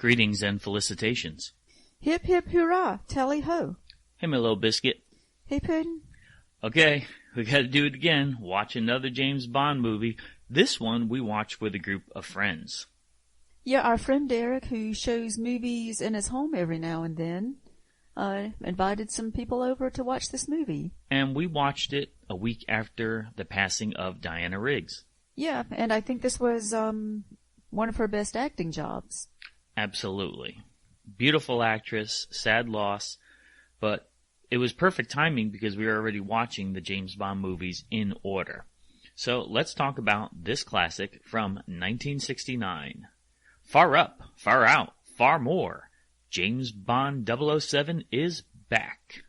Greetings and felicitations. Hip, hip, hurrah, tally-ho. Hey, my little biscuit. Hey, Puddin'. Okay, we gotta do it again. Watch another James Bond movie. This one we watched with a group of friends. Yeah, our friend Derek, who shows movies in his home every now and then, invited some people over to watch this movie. And we watched it a week after the passing of Diana Riggs. Yeah, and I think this was one of her best acting jobs. Absolutely. Beautiful actress, sad loss, but it was perfect timing because we were already watching the James Bond movies in order. So let's talk about this classic from 1969. Far up, far out, far more. James Bond 007 is back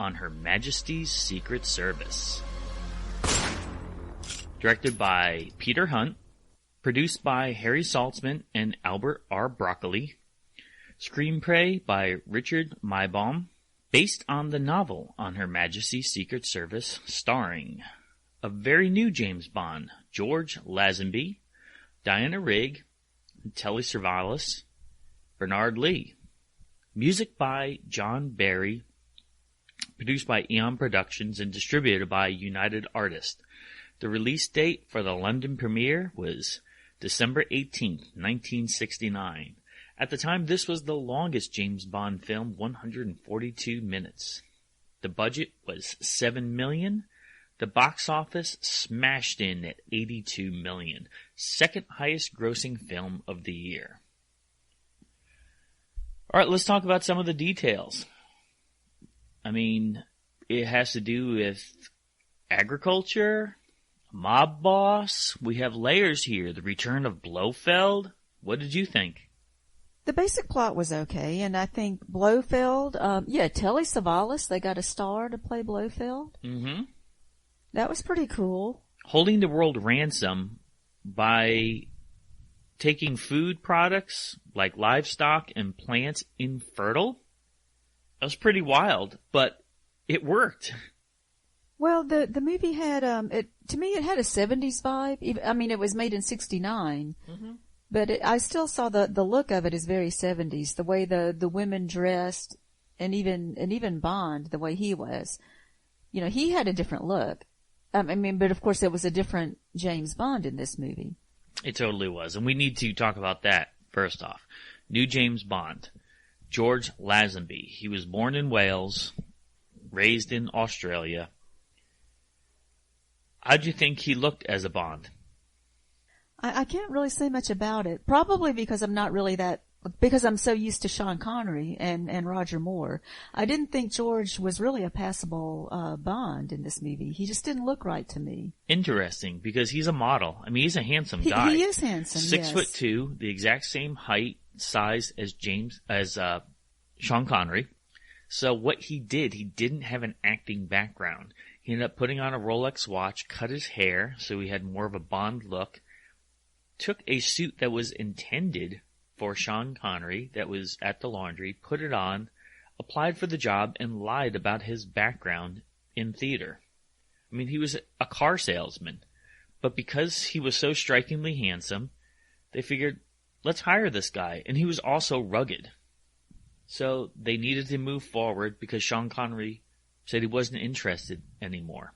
on Her Majesty's Secret Service. Directed by Peter Hunt, produced by Harry Saltzman and Albert R. Broccoli, screenplay by Richard Maibaum, based on the novel On Her Majesty's Secret Service, starring a very new James Bond, George Lazenby, Diana Rigg, Telly Savalas, Bernard Lee. Music by John Barry, produced by Eon Productions and distributed by United Artists. The release date for the London premiere was December 18th, 1969. At the time, this was the longest James Bond film, 142 minutes. The budget was $7 million. The box office smashed in at $82 million, second highest grossing film of the year. All right, let's talk about some of the details. I mean, it has to do with agriculture, mob boss. We have layers here. The return of Blofeld. What did you think? The basic plot was okay, and I think Blofeld, Telly Savalas, they got a star to play Blofeld. Mm-hmm. That was pretty cool. Holding the world ransom by taking food products like livestock and plants infertile. That was pretty wild, but it worked. Well, the movie had, to me it had a 70s vibe. I mean, it was made in 69. Mm-hmm. But I still saw the look of it is very 70s. The way the women dressed, and even Bond, the way he was. You know, he had a different look. But of course it was a different James Bond in this movie. It totally was. And we need to talk about that first off. New James Bond. George Lazenby. He was born in Wales, raised in Australia. How'd you think he looked as a Bond? I can't really say much about it. Probably because because I'm so used to Sean Connery and Roger Moore. I didn't think George was really a passable Bond in this movie. He just didn't look right to me. Interesting, because he's a model. I mean, he's a handsome guy. He is handsome, 6'2", the exact same height, size as Sean Connery. So what he didn't have an acting background. He ended up putting on a Rolex watch, cut his hair so he had more of a Bond look, took a suit that was intended for Sean Connery that was at the laundry, put it on, applied for the job, and lied about his background in theater. I mean, he was a car salesman, but because he was so strikingly handsome, they figured, let's hire this guy, and he was also rugged. So they needed to move forward because Sean Connery said he wasn't interested anymore.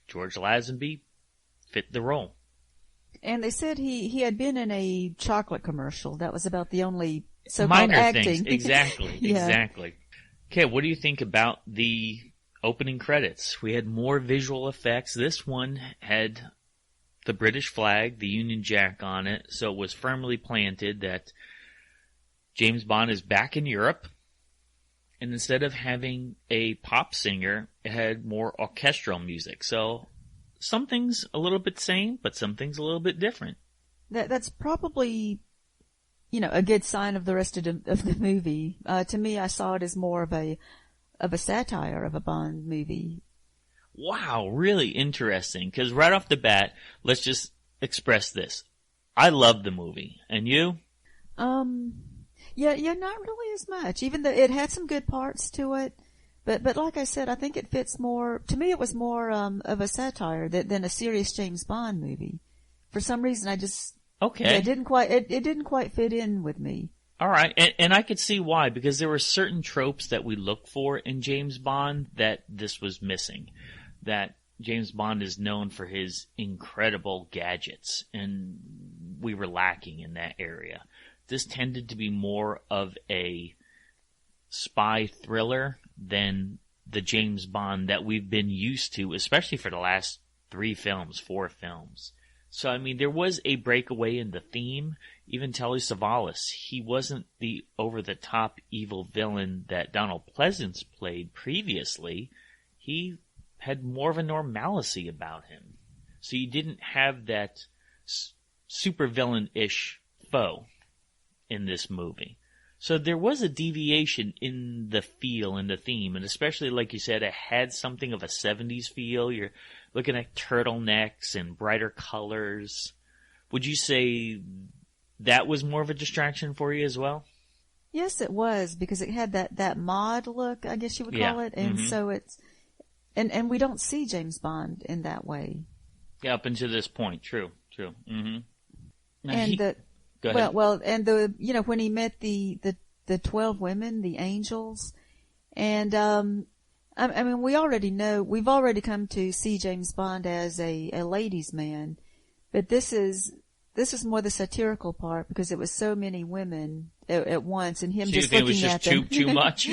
George Lazenby fit the role. And they said he had been in a chocolate commercial. That was about the only so-called minor acting. Things. Exactly, Yeah. Exactly. Okay, what do you think about the opening credits? We had more visual effects. This one had the British flag, the Union Jack on it, so it was firmly planted that James Bond is back in Europe. And instead of having a pop singer, it had more orchestral music. So some things a little bit same, but some things a little bit different. That's probably, a good sign of the rest of the movie. To me, I saw it as more of a satire of a Bond movie. Wow, really interesting. Because right off the bat, let's just express this. I love the movie. And you? Yeah, not really as much. Even though it had some good parts to it. But like I said, I think it fits more, to me it was more of a satire than a serious James Bond movie. For some reason I just, okay. It didn't quite fit in with me. All right, and I could see why, because there were certain tropes that we look for in James Bond that this was missing. That James Bond is known for his incredible gadgets, and we were lacking in that area. This tended to be more of a spy thriller than the James Bond that we've been used to, especially for the last 4 films. So, I mean, there was a breakaway in the theme. Even Telly Savalas, he wasn't the over-the-top evil villain that Donald Pleasance played previously. He had more of a normalcy about him. So you didn't have that super villain-ish foe in this movie. So there was a deviation in the feel and the theme, and especially, like you said, it had something of a 70s feel. You're looking at turtlenecks and brighter colors. Would you say that was more of a distraction for you as well? Yes, it was, because it had that mod look, I guess you would call it, and so it's, and we don't see James Bond in that way. Yeah, up until this point, true. Mm-hmm. And Go ahead. Well, and when he met the 12 women, the angels, and I mean, we've already come to see James Bond as a ladies' man, but this is more the satirical part, because it was so many women at once, and him just looking at them. Too much?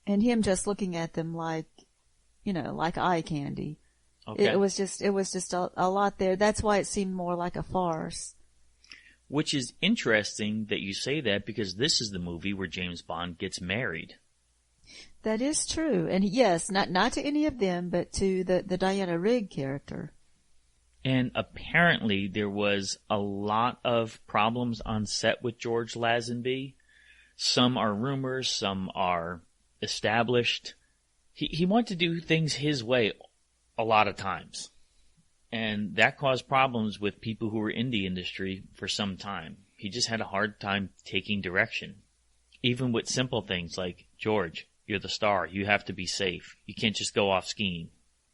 And him just looking at them like eye candy. Okay. It was just a lot there. That's why it seemed more like a farce. Which is interesting that you say that, because this is the movie where James Bond gets married. That is true. And yes, not to any of them, but to the Diana Rigg character. And apparently there was a lot of problems on set with George Lazenby. Some are rumors, some are established. He wanted to do things his way a lot of times. And that caused problems with people who were in the industry for some time. He just had a hard time taking direction. Even with simple things like, George, you're the star. You have to be safe. You can't just go off skiing.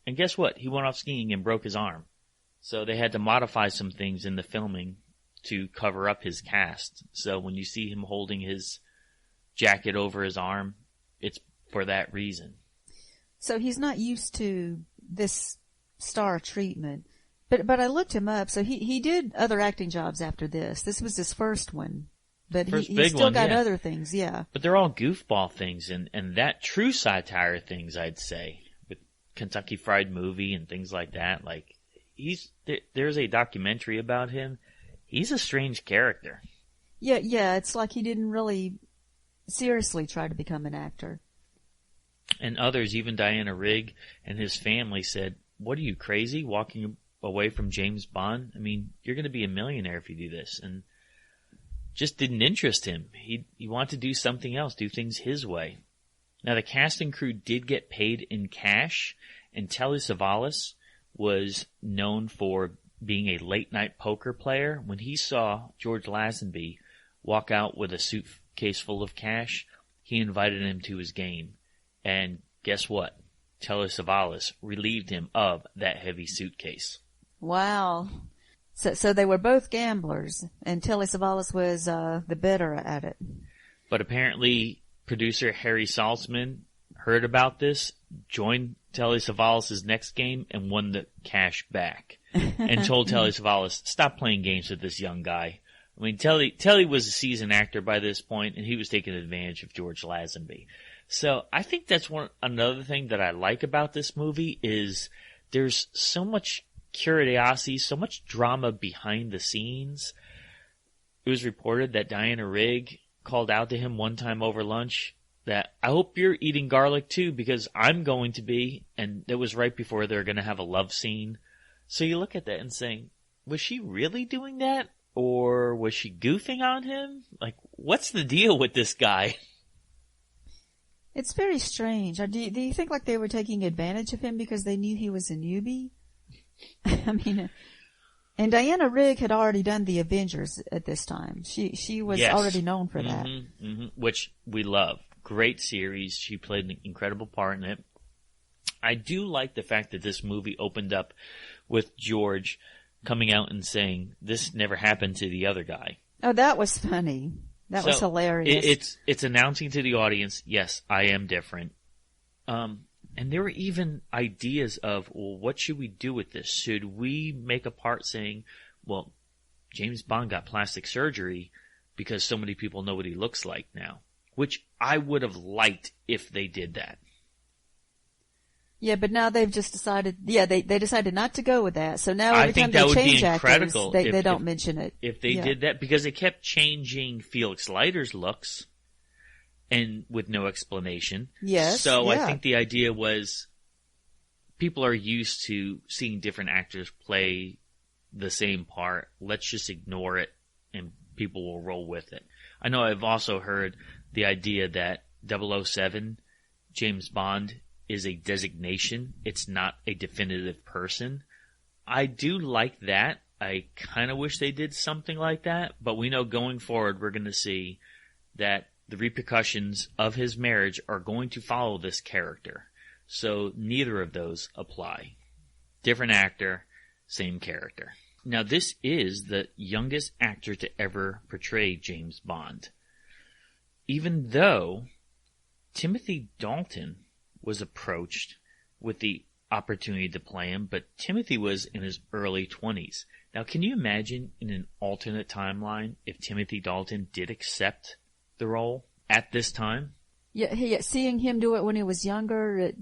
And guess what? He went off skiing and broke his arm. So they had to modify some things in the filming to cover up his cast. So when you see him holding his jacket over his arm, it's for that reason. So he's not used to this star treatment. But I looked him up, so he did other acting jobs after this. This was his first one. But he still got other things, yeah. But they're all goofball things, and that true satire things, I'd say, with Kentucky Fried Movie and things like that. Like, there's a documentary about him. He's a strange character. Yeah, it's like he didn't really seriously try to become an actor. And others, even Diana Rigg and his family, said, "What are you, crazy, walking away from James Bond? I mean, you're going to be a millionaire if you do this." And just didn't interest him. He wanted to do something else, do things his way. Now, the cast and crew did get paid in cash, and Telly Savalas was known for being a late-night poker player. When he saw George Lazenby walk out with a suitcase full of cash, he invited him to his game. And guess what? Telly Savalas relieved him of that heavy suitcase. Wow. So they were both gamblers, and Telly Savalas was the better at it. But apparently, producer Harry Saltzman heard about this, joined Telly Savalas' next game, and won the cash back. And told Telly Savalas, stop playing games with this young guy. I mean, Telly was a seasoned actor by this point, and he was taking advantage of George Lazenby. So I think that's another thing that I like about this movie is there's so much curiosity, so much drama behind the scenes. It was reported that Diana Rigg called out to him one time over lunch that, I hope you're eating garlic too, because I'm going to be. And it was right before they were going to have a love scene. So you look at that and saying, was she really doing that? Or was she goofing on him? Like, what's the deal with this guy? It's very strange. Do you think like they were taking advantage of him because they knew he was a newbie? I mean, and Diana Rigg had already done the Avengers at this time. She was already known for that. Which we love. Great series. She played an incredible part in it. I do like the fact that this movie opened up with George coming out and saying, this never happened to the other guy. Oh, that was funny. That was hilarious. It's announcing to the audience, yes, I am different. And there were even ideas of, well, what should we do with this? Should we make a part saying, well, James Bond got plastic surgery because so many people know what he looks like now? Which I would have liked if they did that. Yeah, but now they've just decided, they decided not to go with that. So now every time they change actors, they don't mention it. If they did that, because they kept changing Felix Leiter's looks. And with no explanation. Yes. So I think the idea was people are used to seeing different actors play the same part. Let's just ignore it and people will roll with it. I know I've also heard the idea that 007, James Bond, is a designation. It's not a definitive person. I do like that. I kind of wish they did something like that. But we know going forward we're going to see that the repercussions of his marriage are going to follow this character. So neither of those apply. Different actor, same character. Now this is the youngest actor to ever portray James Bond. Even though Timothy Dalton was approached with the opportunity to play him, but Timothy was in his early 20s. Now can you imagine in an alternate timeline if Timothy Dalton did accept the role at this time? Yeah, seeing him do it when he was younger,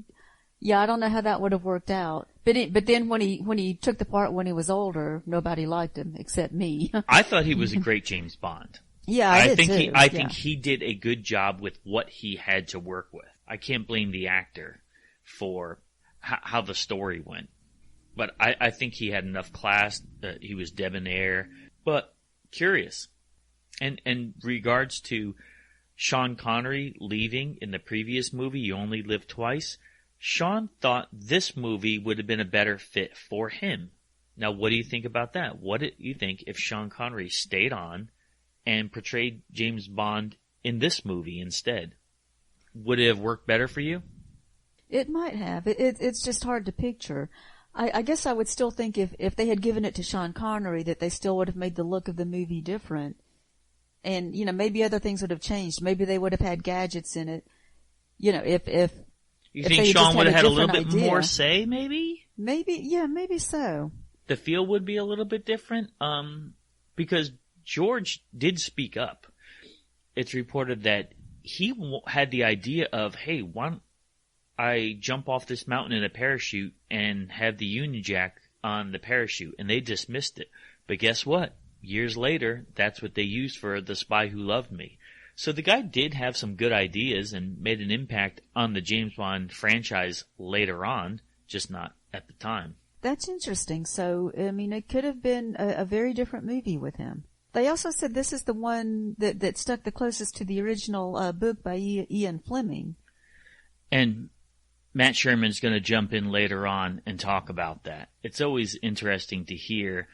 I don't know how that would have worked out. But then when he took the part when he was older, nobody liked him except me. I thought he was a great James Bond. Yeah, I think he did a good job with what he had to work with. I can't blame the actor for how the story went. But I think he had enough class, that he was debonair, but curious. And in regards to Sean Connery leaving in the previous movie, You Only Live Twice, Sean thought this movie would have been a better fit for him. Now, what do you think about that? What do you think if Sean Connery stayed on and portrayed James Bond in this movie instead? Would it have worked better for you? It might have. It's just hard to picture. I guess I would still think if they had given it to Sean Connery that they still would have made the look of the movie different. And, maybe other things would have changed. Maybe they would have had gadgets in it. If you think Sean would have had a little bit more say, maybe? Maybe so. The feel would be a little bit different, because George did speak up. It's reported that he had the idea of, hey, why don't I jump off this mountain in a parachute and have the Union Jack on the parachute? And they dismissed it. But guess what? Years later, that's what they used for The Spy Who Loved Me. So the guy did have some good ideas and made an impact on the James Bond franchise later on, just not at the time. That's interesting. So, it could have been a very different movie with him. They also said this is the one that stuck the closest to the original book by Ian Fleming. And Matt Sherman's going to jump in later on and talk about that. It's always interesting to hear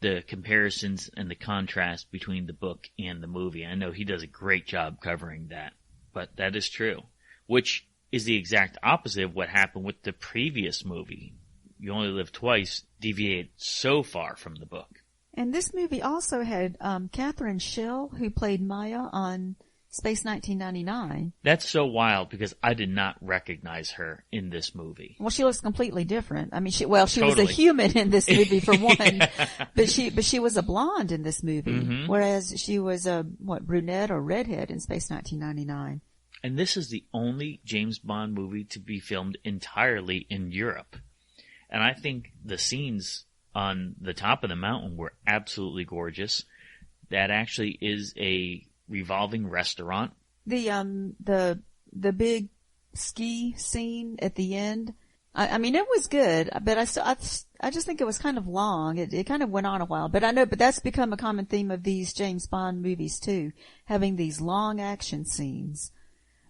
the comparisons and the contrast between the book and the movie. I know he does a great job covering that, but that is true, which is the exact opposite of what happened with the previous movie. You Only Live Twice deviated so far from the book. And this movie also had Catherine Schill, who played Maya on Space 1999. That's so wild because I did not recognize her in this movie. Well, she looks completely different. She was Totally. a human in this movie for one, but she was a blonde in this movie, whereas she was a brunette or redhead in Space 1999. And this is the only James Bond movie to be filmed entirely in Europe. And I think the scenes on the top of the mountain were absolutely gorgeous. That actually is a revolving restaurant. The big ski scene at the end. It was good, but I just think it was kind of long. It kind of went on a while, but that's become a common theme of these James Bond movies too, having these long action scenes.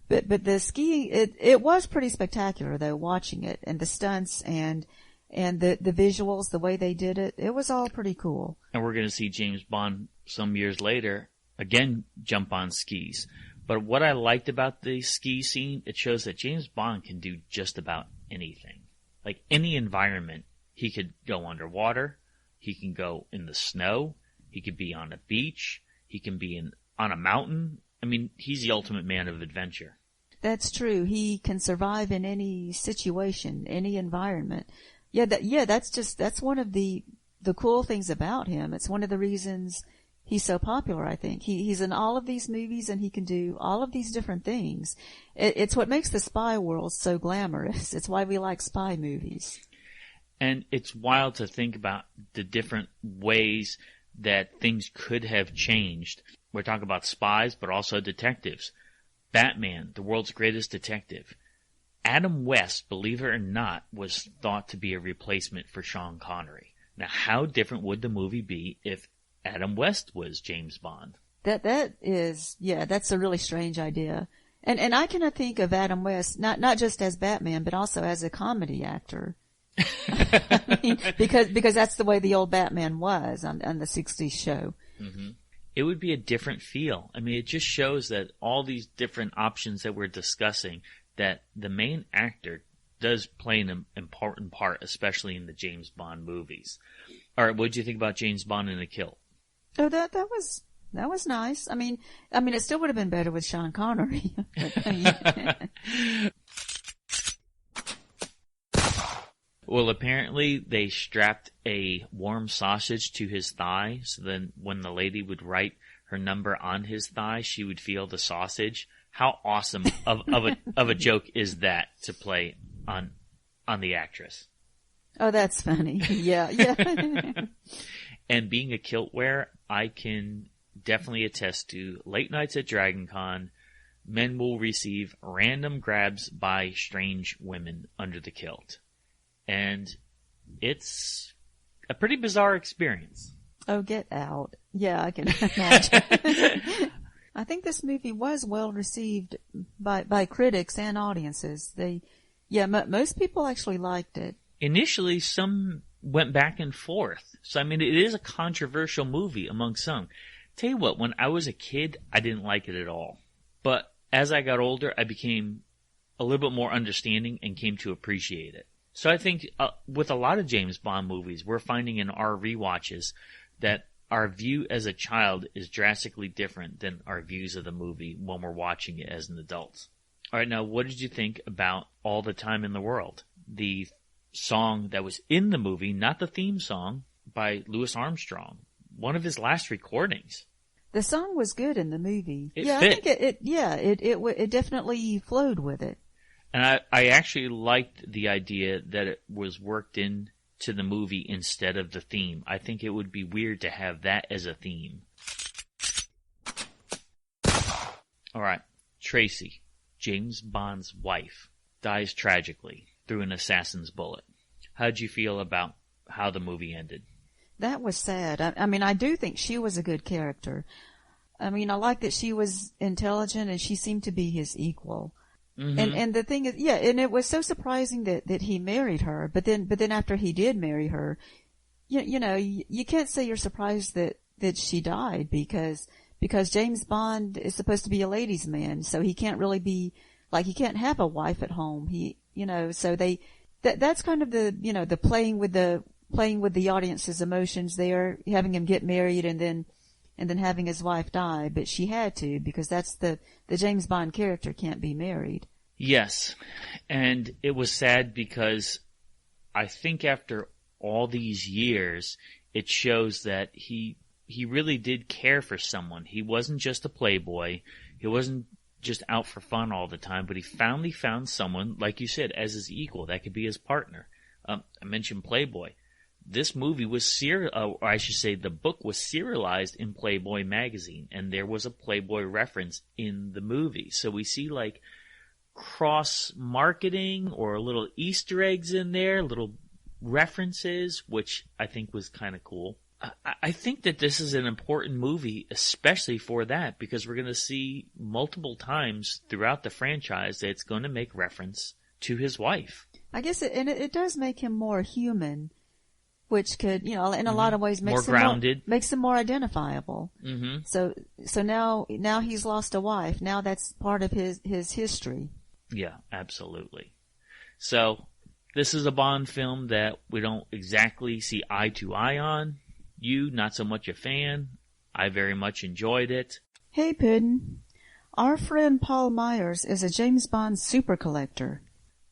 But the skiing, it was pretty spectacular though, watching it, and the stunts and the visuals, the way they did it, it was all pretty cool. And we're going to see James Bond some years later again jump on skis. But what I liked about the ski scene, it shows that James Bond can do just about anything. Like any environment, he could go underwater, he can go in the snow, he could be on a beach, He can be on a mountain. I mean, he's the ultimate man of adventure. That's true. He can survive in any situation, any environment. That's one of the cool things about him. It's one of the reasons he's so popular, I think. He's in all of these movies and he can do all of these different things. It's what makes the spy world so glamorous. It's why we like spy movies. And it's wild to think about the different ways that things could have changed. We're talking about spies, but also detectives. Batman, the world's greatest detective. Adam West, believe it or not, was thought to be a replacement for Sean Connery. Now, how different would the movie be if Adam West was James Bond? That's a really strange idea. And I cannot think of Adam West, not just as Batman, but also as a comedy actor. I mean, because that's the way the old Batman was on the 60s show. Mm-hmm. It would be a different feel. I mean, it just shows that all these different options that we're discussing, that the main actor does play an important part, especially in the James Bond movies. All right, what did you think about James Bond in a Kilt? Oh, that was nice. I mean, it still would have been better with Sean Connery. Well, apparently they strapped a warm sausage to his thigh, so then when the lady would write her number on his thigh, she would feel the sausage. How awesome of a joke is that to play on the actress? Oh, that's funny. Yeah. And being a kilt wearer, I can definitely attest to late nights at Dragon Con. Men will receive random grabs by strange women under the kilt. And it's a pretty bizarre experience. Oh, get out. Yeah, I can imagine. I think this movie was well received by critics and audiences. Most people actually liked it. Initially, some went back and forth. So, I mean, it is a controversial movie among some. Tell you what, when I was a kid, I didn't like it at all. But as I got older, I became a little bit more understanding and came to appreciate it. So I think with a lot of James Bond movies, we're finding in our rewatches that our view as a child is drastically different than our views of the movie when we're watching it as an adult. All right, now what did you think about All the Time in the World? The song that was in the movie, not the theme song, by Louis Armstrong. One of his last recordings. The song was good in the movie. It fit. I think it definitely flowed with it. And I actually liked the idea that it was worked into the movie instead of the theme. I think it would be weird to have that as a theme. All right, Tracy, James Bond's wife, dies tragically through an assassin's bullet. How'd you feel about how the movie ended? That was sad. I mean, I do think she was a good character. I mean, I like that she was intelligent and she seemed to be his equal. Mm-hmm. And the thing is, and it was so surprising that he married her, but then after he did marry her, you can't say you're surprised that she died because James Bond is supposed to be a ladies' man, so he can't really be, like, he can't have a wife at home. So that's kind of the playing with the audience's emotions there, having him get married and then having his wife die, but she had to, because that's the James Bond character can't be married. Yes, and it was sad because I think after all these years, it shows that he really did care for someone. He wasn't just a playboy. He wasn't just out for fun all the time, but he finally found someone, like you said, as his equal. That could be his partner. I mentioned Playboy. This movie was the book was serialized in Playboy magazine, and there was a Playboy reference in the movie. So we see like cross-marketing or little Easter eggs in there, little references, which I think was kind of cool. I think that this is an important movie, especially for that, because we're going to see multiple times throughout the franchise that it's going to make reference to his wife. I guess it does make him more human, which could, in a lot of ways more grounded, makes him more identifiable. Mm-hmm. So now he's lost a wife. Now that's part of his history. Yeah, absolutely. So this is a Bond film that we don't exactly see eye to eye on. You, not so much a fan. I very much enjoyed it. Hey, Puddin'. Our friend Paul Meyers is a James Bond super collector.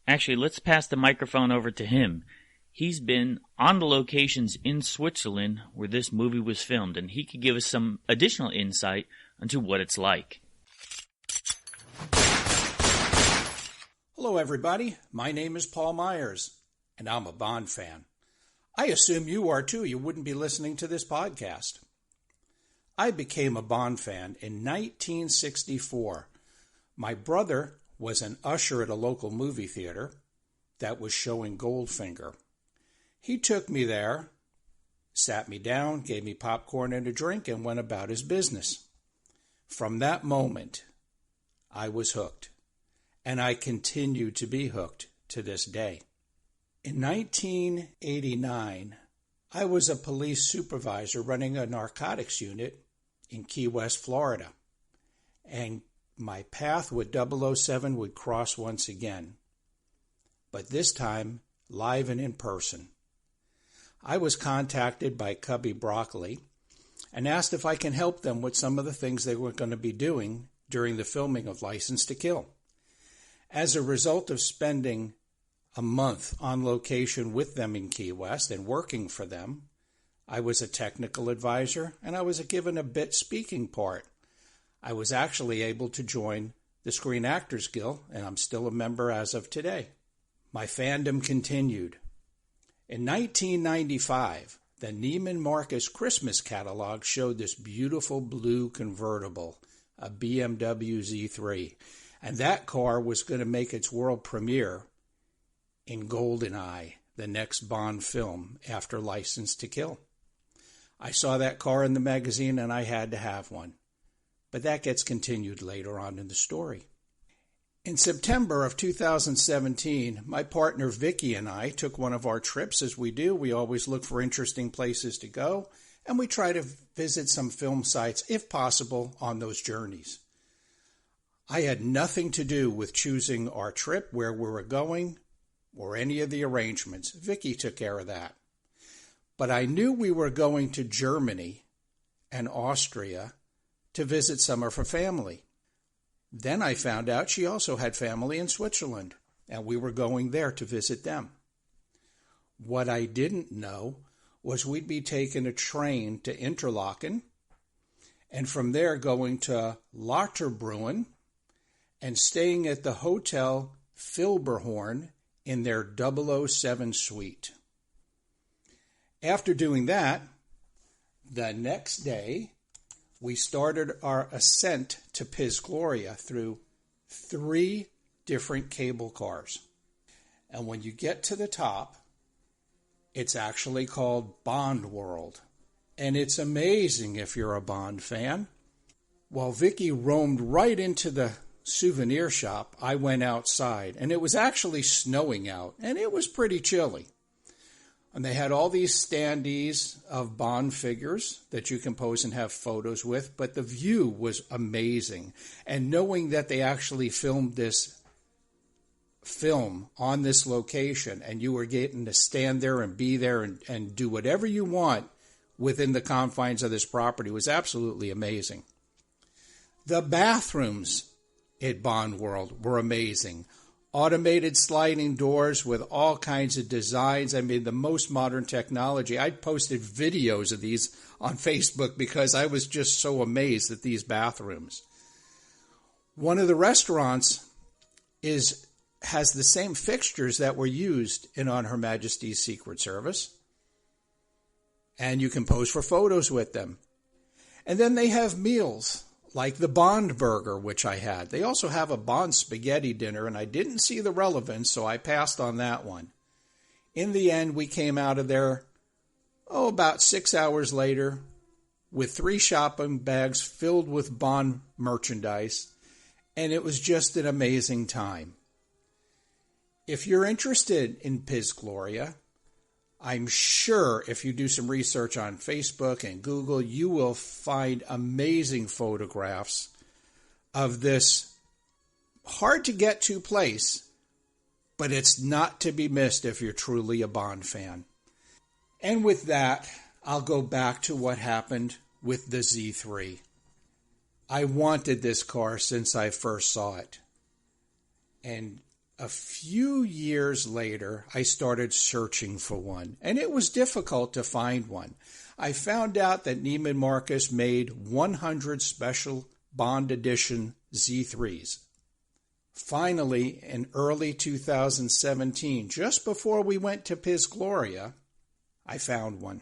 Actually, let's pass the microphone over to him. He's been on the locations in Switzerland where this movie was filmed, and he could give us some additional insight into what it's like. Hello, everybody. My name is Paul Meyers, and I'm a Bond fan. I assume you are too. You wouldn't be listening to this podcast. I became a Bond fan in 1964. My brother was an usher at a local movie theater that was showing Goldfinger. He took me there, sat me down, gave me popcorn and a drink, and went about his business. From that moment, I was hooked, and I continue to be hooked to this day. In 1989, I was a police supervisor running a narcotics unit in Key West, Florida, and my path with 007 would cross once again, but this time live and in person. I was contacted by Cubby Broccoli and asked if I can help them with some of the things they were going to be doing during the filming of License to Kill. As a result of spending a month on location with them in Key West and working for them, I was a technical advisor and I was given a bit speaking part. I was actually able to join the Screen Actors Guild, and I'm still a member as of today. My fandom continued. In 1995, the Neiman Marcus Christmas catalog showed this beautiful blue convertible, a BMW Z3, and that car was going to make its world premiere in GoldenEye, the next Bond film after License to Kill. I saw that car in the magazine and I had to have one, but that gets continued later on in the story. In September of 2017, my partner Vicky and I took one of our trips. As we do, we always look for interesting places to go, and we try to visit some film sites, if possible, on those journeys. I had nothing to do with choosing our trip, where we were going, or any of the arrangements. Vicky took care of that. But I knew we were going to Germany and Austria to visit some of her family. Then I found out she also had family in Switzerland, and we were going there to visit them. What I didn't know was we'd be taking a train to Interlaken, and from there going to Lauterbrunnen and staying at the Hotel Filberhorn in their 007 suite. After doing that, the next day, we started our ascent to Piz Gloria through 3 different cable cars. And when you get to the top, it's actually called Bond World. And it's amazing if you're a Bond fan. While Vicky roamed right into the souvenir shop, I went outside. And it was actually snowing out, and it was pretty chilly. And they had all these standees of Bond figures that you can pose and have photos with, but the view was amazing. And knowing that they actually filmed this film on this location, and you were getting to stand there and be there and do whatever you want within the confines of this property was absolutely amazing. The bathrooms at Bond World were amazing. Automated sliding doors with all kinds of designs. I mean, the most modern technology. I posted videos of these on Facebook because I was just so amazed at these bathrooms. One of the restaurants has the same fixtures that were used in On Her Majesty's Secret Service. And you can pose for photos with them. And then they have meals, like the Bond burger, which I had. They also have a Bond spaghetti dinner, and I didn't see the relevance, so I passed on that one. In the end, we came out of there, about 6 hours later, with 3 shopping bags filled with Bond merchandise, and it was just an amazing time. If you're interested in Piz Gloria, I'm sure if you do some research on Facebook and Google, you will find amazing photographs of this hard-to-get-to place, but it's not to be missed if you're truly a Bond fan. And with that, I'll go back to what happened with the Z3. I wanted this car since I first saw it. And a few years later, I started searching for one, and it was difficult to find one. I found out that Neiman Marcus made 100 special Bond edition Z3s. Finally, in early 2017, just before we went to Piz Gloria, I found one.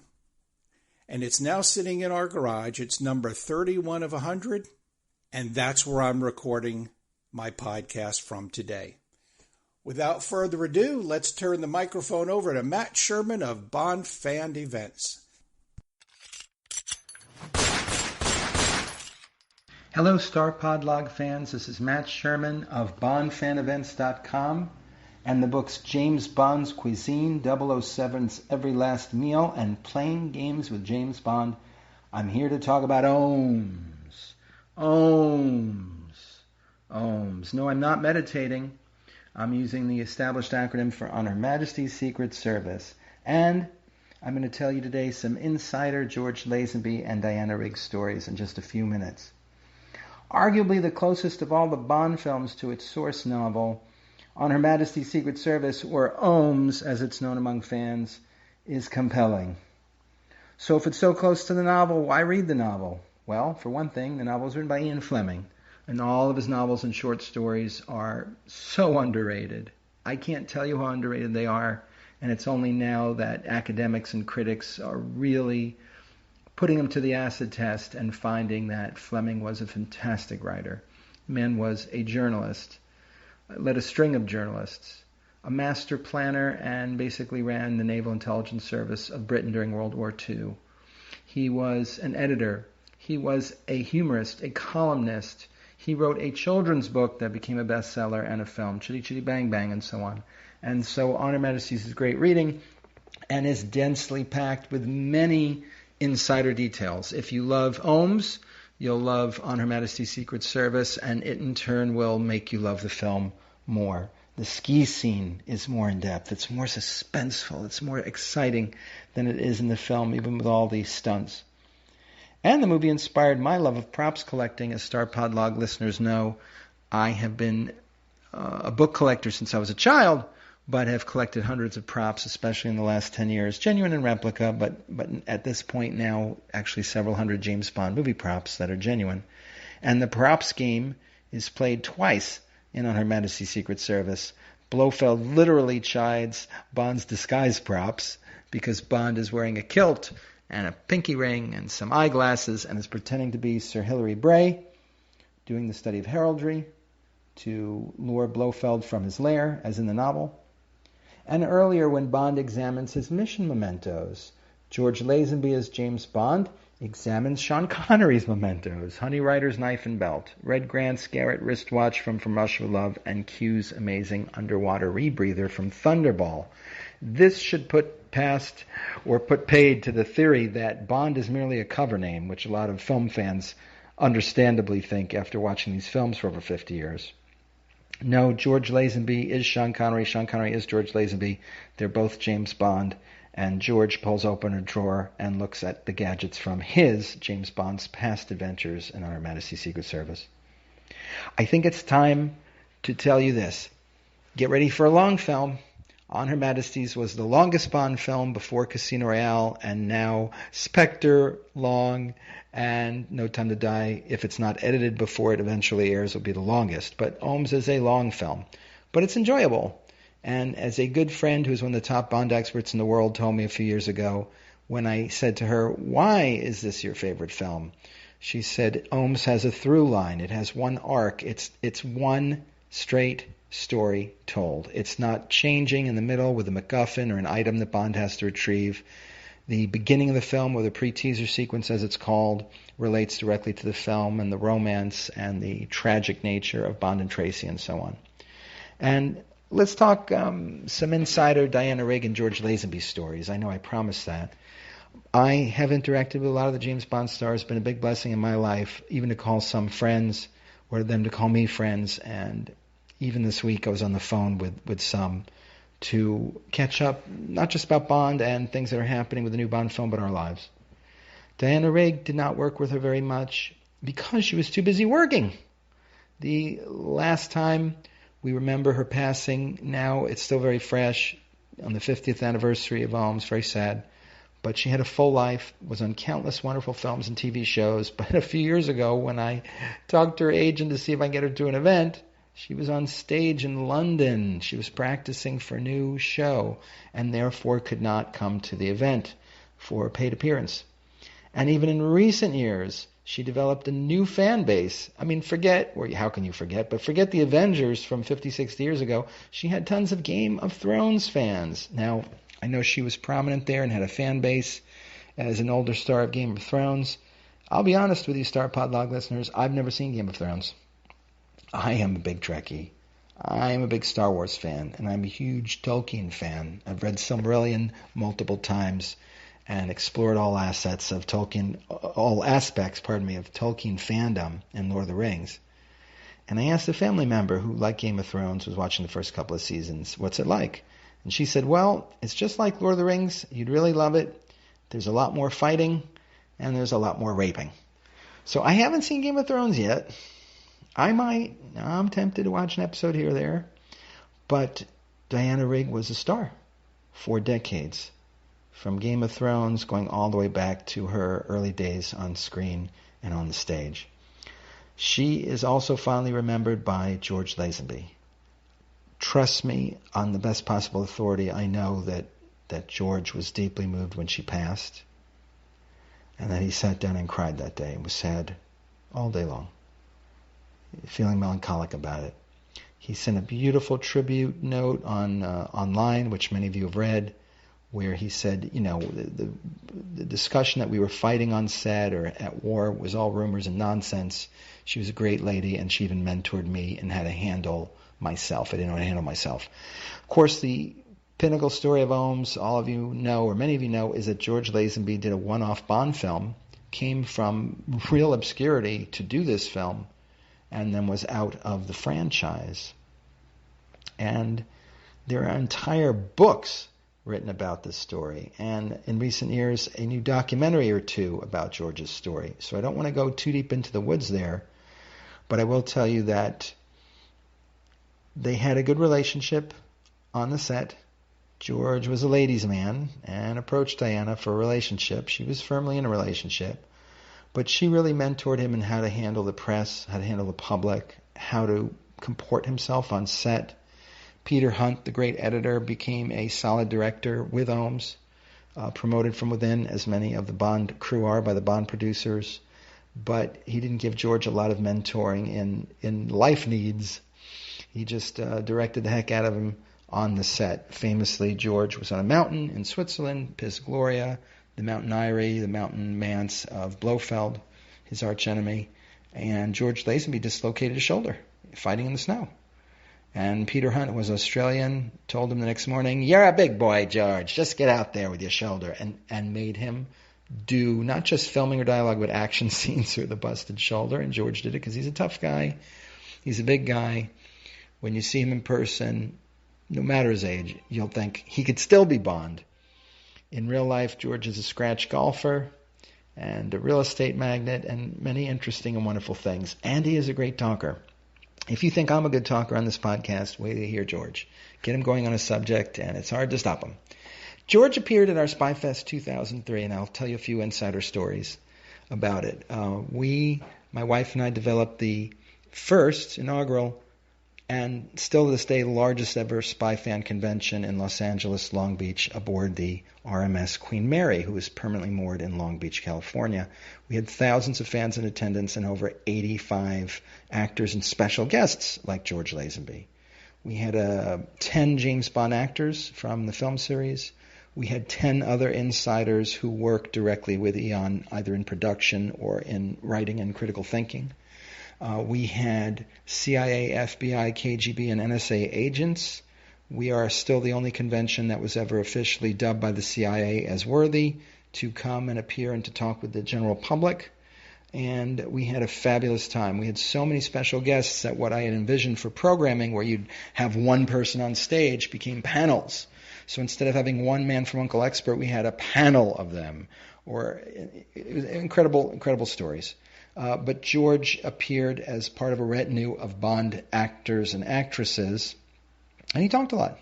And it's now sitting in our garage. It's number 31 of 100, and that's where I'm recording my podcast from today. Without further ado, let's turn the microphone over to Matt Sherman of Bond Fan Events. Hello, StarPodTrek fans. This is Matt Sherman of BondFanEvents.com and the books James Bond's Cuisine, 007's Every Last Meal, and Playing Games with James Bond. I'm here to talk about OHMs. OHMs. No, I'm not meditating. I'm using the established acronym for On Her Majesty's Secret Service. And I'm going to tell you today some insider George Lazenby and Diana Rigg stories in just a few minutes. Arguably the closest of all the Bond films to its source novel, On Her Majesty's Secret Service, or OHMs as it's known among fans, is compelling. So if it's so close to the novel, why read the novel? Well, for one thing, the novel was written by Ian Fleming, and all of his novels and short stories are so underrated. I can't tell you how underrated they are, and it's only now that academics and critics are really putting them to the acid test and finding that Fleming was a fantastic writer. The man was a journalist, led a string of journalists, a master planner, and basically ran the Naval Intelligence Service of Britain during World War II. He was an editor. He was a humorist, a columnist. He wrote a children's book that became a bestseller and a film, Chitty Chitty Bang Bang, and so on. And so On Her Majesty's is great reading and is densely packed with many insider details. If you love OHMs, you'll love On Her Majesty's Secret Service, and it in turn will make you love the film more. The ski scene is more in-depth. It's more suspenseful. It's more exciting than it is in the film, even with all these stunts. And the movie inspired my love of props collecting. As StarPodTrek listeners know, I have been a book collector since I was a child, but have collected hundreds of props, especially in the last 10 years, genuine and replica, but at this point now, actually several hundred James Bond movie props that are genuine. And the props game is played twice in On Her Majesty's Secret Service. Blofeld literally chides Bond's disguise props because Bond is wearing a kilt and a pinky ring and some eyeglasses and is pretending to be Sir Hilary Bray, doing the study of heraldry to lure Blofeld from his lair, as in the novel. And earlier, when Bond examines his mission mementos, George Lazenby as James Bond examines Sean Connery's mementos, Honey Rider's knife and belt, Red Grant's Garrett wristwatch from Russia with Love, and Q's amazing underwater rebreather from Thunderball. This should put paid to the theory that Bond is merely a cover name, which a lot of film fans understandably think after watching these films for over 50 years. No, George Lazenby is Sean Connery. Sean Connery is George Lazenby. They're both James Bond. And George pulls open a drawer and looks at the gadgets from his, James Bond's, past adventures in On Her Majesty's Secret Service. I think it's time to tell you this. Get ready for a long film. On Her Majesty's was the longest Bond film before Casino Royale, and now Spectre, long, and No Time to Die, if it's not edited before it eventually airs, will be the longest. But OHMs is a long film. But it's enjoyable. And as a good friend who's one of the top Bond experts in the world told me a few years ago, when I said to her, why is this your favorite film? She said, OHMs has a through line. It has one arc. It's one straight story told. It's not changing in the middle with a MacGuffin or an item that Bond has to retrieve. The beginning of the film, or the pre-teaser sequence as it's called, relates directly to the film and the romance and the tragic nature of Bond and Tracy and so on. And let's talk some insider Diana Rigg and George Lazenby stories. I know I promised that. I have interacted with a lot of the James Bond stars. It's been a big blessing in my life, even to call some friends, or them to call me friends. And even this week I was on the phone with some to catch up, not just about Bond and things that are happening with the new Bond film, but our lives. Diana Rigg did not work with her very much because she was too busy working. The last time we remember her passing, now it's still very fresh, on the 50th anniversary of Ohms, very sad. But she had a full life, was on countless wonderful films and TV shows. But a few years ago, when I talked to her agent to see if I can get her to an event, she was on stage in London. She was practicing for a new show and therefore could not come to the event for a paid appearance. And even in recent years, she developed a new fan base. I mean, how can you forget? But forget the Avengers from 50, 60 years ago. She had tons of Game of Thrones fans. Now, I know she was prominent there and had a fan base as an older star of Game of Thrones. I'll be honest with you, StarPod Log listeners, I've never seen Game of Thrones. I am a big Trekkie. I am a big Star Wars fan, and I'm a huge Tolkien fan. I've read Silmarillion multiple times and explored all aspects of Tolkien fandom in Lord of the Rings. And I asked a family member who liked Game of Thrones, was watching the first couple of seasons, what's it like? And she said, well, it's just like Lord of the Rings. You'd really love it. There's a lot more fighting, and there's a lot more raping. So I haven't seen Game of Thrones yet. I might. I'm tempted to watch an episode here or there. But Diana Rigg was a star for decades. From Game of Thrones going all the way back to her early days on screen and on the stage. She is also fondly remembered by George Lazenby. Trust me, on the best possible authority, I know that George was deeply moved when she passed, and that he sat down and cried that day and was sad all day long, feeling melancholic about it. He sent a beautiful tribute note online, which many of you have read, where he said, the discussion that we were fighting on set or at war was all rumors and nonsense. She was a great lady, and she even mentored me in how to handle myself. I didn't know how to handle myself. Of course, the pinnacle story of Ohms, all of you know, or many of you know, is that George Lazenby did a one-off Bond film, came from real obscurity to do this film, and then was out of the franchise. And there are entire books written about this story, and in recent years, a new documentary or two about George's story. So I don't want to go too deep into the woods there, but I will tell you that they had a good relationship on the set. George was a ladies' man and approached Diana for a relationship. She was firmly in a relationship, but she really mentored him in how to handle the press, how to handle the public, how to comport himself on set. Peter Hunt, the great editor, became a solid director with Ohms, promoted from within, as many of the Bond crew are by the Bond producers. But he didn't give George a lot of mentoring in life needs. He just directed the heck out of him on the set. Famously, George was on a mountain in Switzerland, Piz Gloria, the Mountain Eyrie, the Mountain Manse of Blofeld, his archenemy, and George Lazenby dislocated his shoulder fighting in the snow. And Peter Hunt, who was Australian, told him the next morning, "You're a big boy, George. Just get out there with your shoulder." And made him do not just filming or dialogue, but action scenes with a busted shoulder. And George did it because he's a tough guy. He's a big guy. When you see him in person, no matter his age, you'll think he could still be Bond. In real life, George is a scratch golfer and a real estate magnate and many interesting and wonderful things. And he is a great talker. If you think I'm a good talker on this podcast, wait till you hear George. Get him going on a subject, and it's hard to stop him. George appeared at our SpyFest 2003, and I'll tell you a few insider stories about it. My wife and I, developed the first inaugural and still to this day largest ever spy fan convention in Los Angeles, Long Beach, aboard the RMS Queen Mary, who is permanently moored in Long Beach, California. We had thousands of fans in attendance and over 85 actors and special guests like George Lazenby. We had 10 James Bond actors from the film series. We had 10 other insiders who worked directly with Eon, either in production or in writing and critical thinking. We had CIA, FBI, KGB, and NSA agents. We are still the only convention that was ever officially dubbed by the CIA as worthy to come and appear and to talk with the general public. And we had a fabulous time. We had so many special guests that what I had envisioned for programming, where you'd have one person on stage, became panels. So instead of having one man from Uncle Expert, we had a panel of them. Or it was incredible stories. But George appeared as part of a retinue of Bond actors and actresses, and he talked a lot.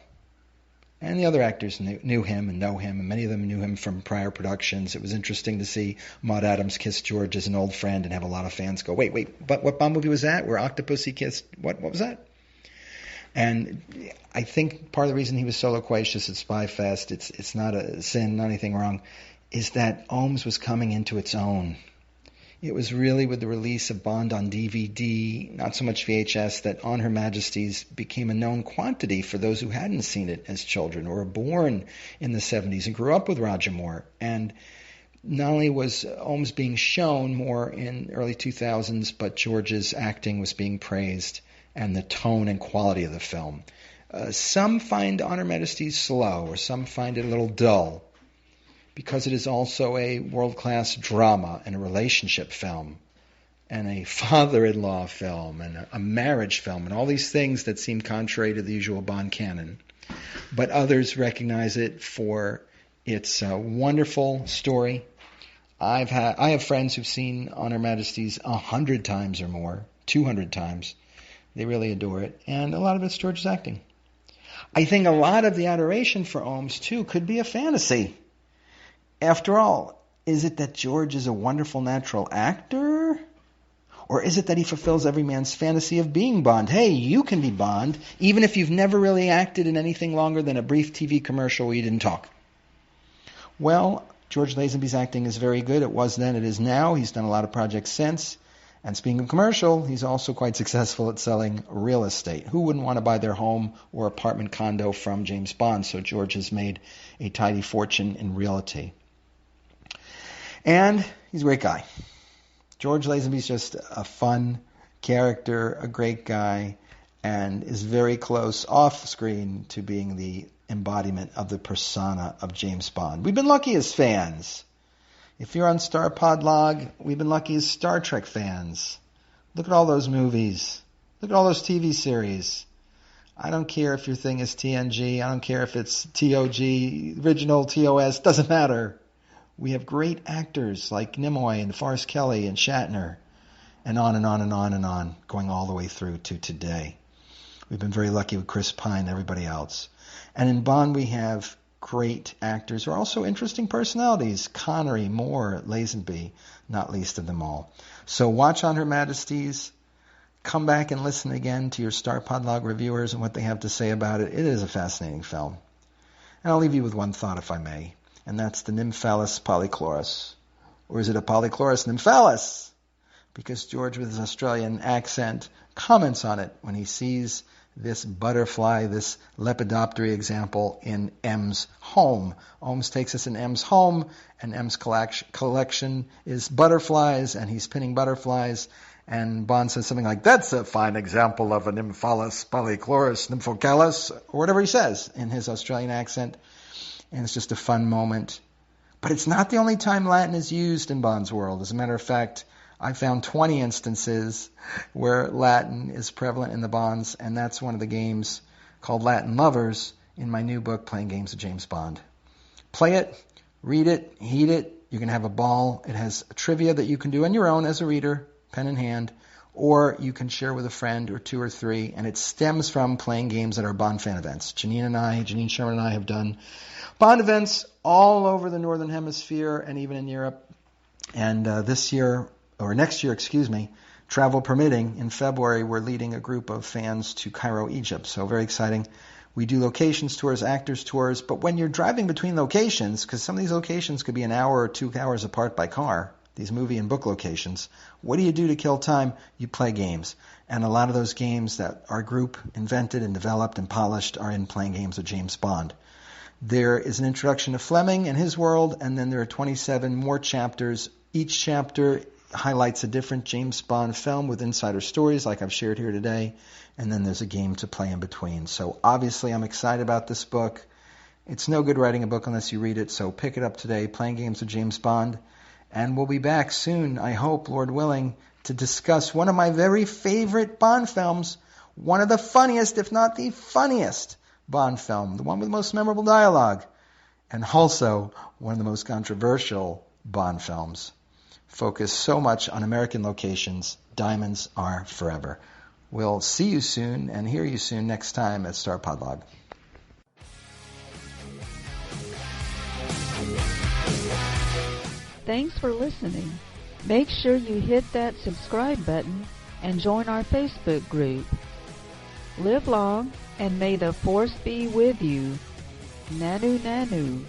And the other actors knew him and know him, and many of them knew him from prior productions. It was interesting to see Maude Adams kiss George as an old friend and have a lot of fans go, wait, but what Bond movie was that? Where Octopussy kissed, what was that? And I think part of the reason he was so loquacious at Spy Fest, it's not a sin, not anything wrong, is that Ohms was coming into its own. It was really with the release of Bond on DVD, not so much VHS, that On Her Majesty's became a known quantity for those who hadn't seen it as children or were born in the 70s and grew up with Roger Moore. And not only was Ohms being shown more in early 2000s, but George's acting was being praised and the tone and quality of the film. Some find On Her Majesty's slow, or some find it a little dull, because it is also a world-class drama and a relationship film and a father-in-law film and a marriage film and all these things that seem contrary to the usual Bond canon. But others recognize it for its wonderful story. I have friends who've seen On Her Majesty's 100 times or more, 200 times. They really adore it. And a lot of it's George's acting. I think a lot of the adoration for Ohms, too, could be a fantasy. After all, is it that George is a wonderful natural actor? Or is it that he fulfills every man's fantasy of being Bond? Hey, you can be Bond, even if you've never really acted in anything longer than a brief TV commercial where you didn't talk. Well, George Lazenby's acting is very good. It was then, it is now. He's done a lot of projects since. And speaking of commercial, he's also quite successful at selling real estate. Who wouldn't want to buy their home or apartment condo from James Bond? So George has made a tidy fortune in realty. And he's a great guy. George Lazenby's just a fun character, a great guy, and is very close off screen to being the embodiment of the persona of James Bond. We've been lucky as fans. If you're on StarPodLog, we've been lucky as Star Trek fans. Look at all those movies. Look at all those TV series. I don't care if your thing is TNG. I don't care if it's TOG, original TOS. Doesn't matter. We have great actors like Nimoy and Forrest Kelly and Shatner, and on and on and on and on, going all the way through to today. We've been very lucky with Chris Pine and everybody else. And in Bond we have great actors who are also interesting personalities. Connery, Moore, Lazenby, not least of them all. So watch On Her Majesty's. Come back and listen again to your StarPodLog reviewers and what they have to say about it. It is a fascinating film. And I'll leave you with one thought, if I may. And that's the Nymphalis polychloris. Or is it a polychloris nymphalis? Because George, with his Australian accent, comments on it when he sees this butterfly, this Lepidoptera example in M's home. Ohms takes us in M's home, and M's collection is butterflies, and he's pinning butterflies. And Bond says something like, that's a fine example of a Nymphalis polychloris nymphocalis, or whatever he says in his Australian accent. And it's just a fun moment. But it's not the only time Latin is used in Bond's world. As a matter of fact, I found 20 instances where Latin is prevalent in the Bonds, and that's one of the games called Latin Lovers in my new book, Playing Games of James Bond. Play it, read it, heed it. You can have a ball. It has trivia that you can do on your own as a reader, pen in hand, or you can share with a friend or two or three, and it stems from playing games at our Bond fan events. Janine Sherman and I have done Bond events all over the Northern Hemisphere and even in Europe. And next year, travel permitting, in February, we're leading a group of fans to Cairo, Egypt. So very exciting. We do locations tours, actors tours, but when you're driving between locations, because some of these locations could be an hour or 2 hours apart by car, these movie and book locations, what do you do to kill time? You play games. And a lot of those games that our group invented and developed and polished are in Playing Games of James Bond. There is an introduction to Fleming and his world, and then there are 27 more chapters. Each chapter highlights a different James Bond film with insider stories like I've shared here today, and then there's a game to play in between. So obviously I'm excited about this book. It's no good writing a book unless you read it, so pick it up today, Playing Games of James Bond. And we'll be back soon, I hope, Lord willing, to discuss one of my very favorite Bond films, one of the funniest, if not the funniest, Bond film, the one with the most memorable dialogue, and also one of the most controversial Bond films. Focus so much on American locations, diamonds are forever. We'll see you soon and hear you soon next time at StarPodLog. Thanks for listening. Make sure you hit that subscribe button and join our Facebook group. Live long, and may the Force be with you. Nanu Nanu.